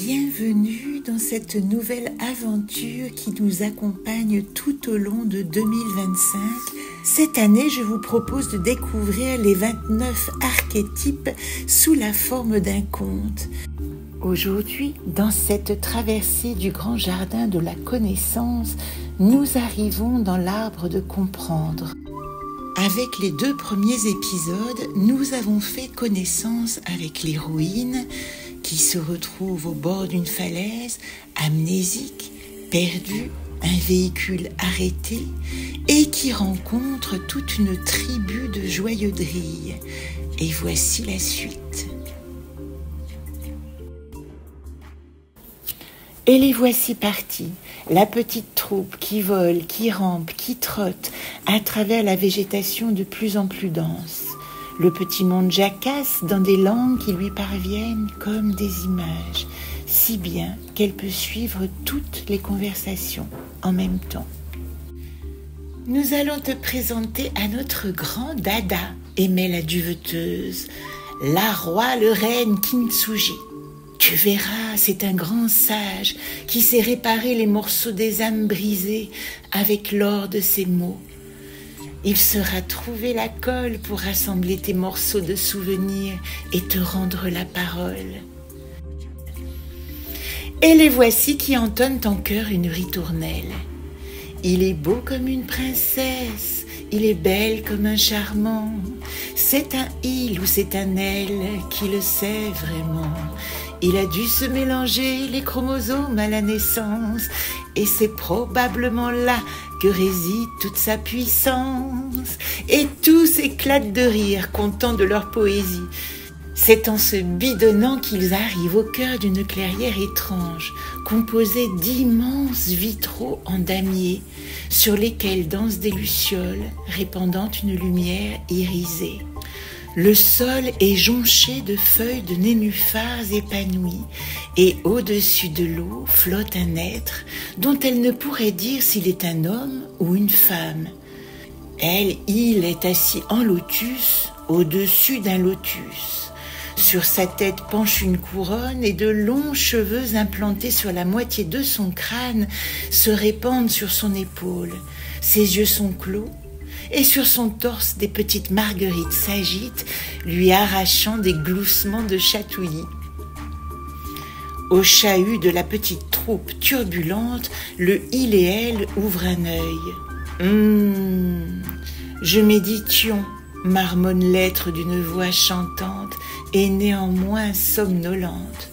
Bienvenue dans cette nouvelle aventure qui nous accompagne tout au long de 2025. Cette année, je vous propose de découvrir les 29 archétypes sous la forme d'un conte. Aujourd'hui, dans cette traversée du grand jardin de la connaissance, nous arrivons dans l'arbre de comprendre. Avec les 2 premiers épisodes, nous avons fait connaissance avec l'héroïne qui se retrouve au bord d'une falaise, amnésique, perdue, un véhicule arrêté et qui rencontre toute une tribu de joyeux drilles. Et voici la suite. Et les voici partis, la petite troupe qui vole, qui rampe, qui trotte à travers la végétation de plus en plus dense. Le petit monde jacasse dans des langues qui lui parviennent comme des images, si bien qu'elle peut suivre toutes les conversations en même temps. Nous allons te présenter à notre grand dada, aimait la duveteuse, la roi le reine Kintsugi. Tu verras, c'est un grand sage qui sait réparer les morceaux des âmes brisées avec l'or de ses mots. Il saura trouver la colle pour rassembler tes morceaux de souvenirs et te rendre la parole. Et les voici qui entonnent en chœur une ritournelle. Il est beau comme une princesse, il est belle comme un charmant. C'est un il ou c'est un elle qui le sait vraiment. Il a dû se mélanger les chromosomes à la naissance et c'est probablement là que réside toute sa puissance. Et tous éclatent de rire, contents de leur poésie. C'est en se bidonnant qu'ils arrivent au cœur d'une clairière étrange, composée d'immenses vitraux en damier, sur lesquels dansent des lucioles, répandant une lumière irisée. Le sol est jonché de feuilles de nénuphars épanouies et au-dessus de l'eau flotte un être dont elle ne pourrait dire s'il est un homme ou une femme. Il est assis en lotus au-dessus d'un lotus. Sur sa tête penche une couronne et de longs cheveux implantés sur la moitié de son crâne se répandent sur son épaule. Ses yeux sont clos. Et sur son torse, des petites marguerites s'agitent, lui arrachant des gloussements de chatouillis. Au chahut de la petite troupe turbulente, le il et elle ouvrent un œil. Je médition, marmonne l'être d'une voix chantante et néanmoins somnolente.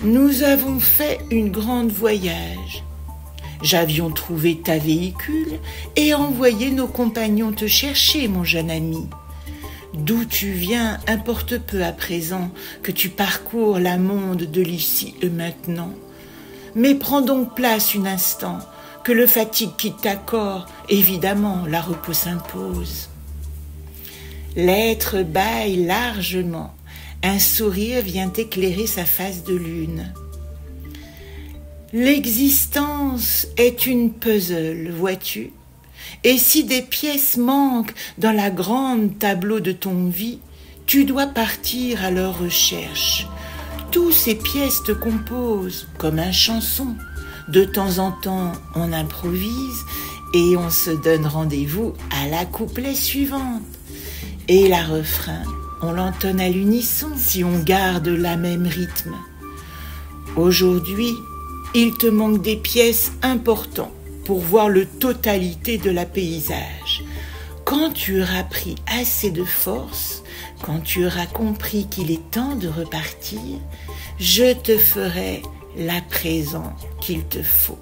Nous avons fait une grande voyage. J'avions trouvé ta véhicule et envoyé nos compagnons te chercher, mon jeune ami. D'où tu viens importe peu à présent que tu parcours la monde de l'ici et maintenant. Mais prends donc place un instant, que le fatigue quitte ta corps, évidemment la repos s'impose. L'être bâille largement, un sourire vient éclairer sa face de lune. L'existence est une puzzle, vois-tu, et si des pièces manquent dans la grande tableau de ton vie, tu dois partir à leur recherche. Toutes ces pièces te composent comme un chanson. De temps en temps, on improvise et on se donne rendez-vous à la couplet suivante. Et la refrain, on l'entonne à l'unisson si on garde la même rythme. Aujourd'hui, il te manque des pièces importantes pour voir la totalité de la paysage. Quand tu auras pris assez de force, quand tu auras compris qu'il est temps de repartir, je te ferai la présent qu'il te faut.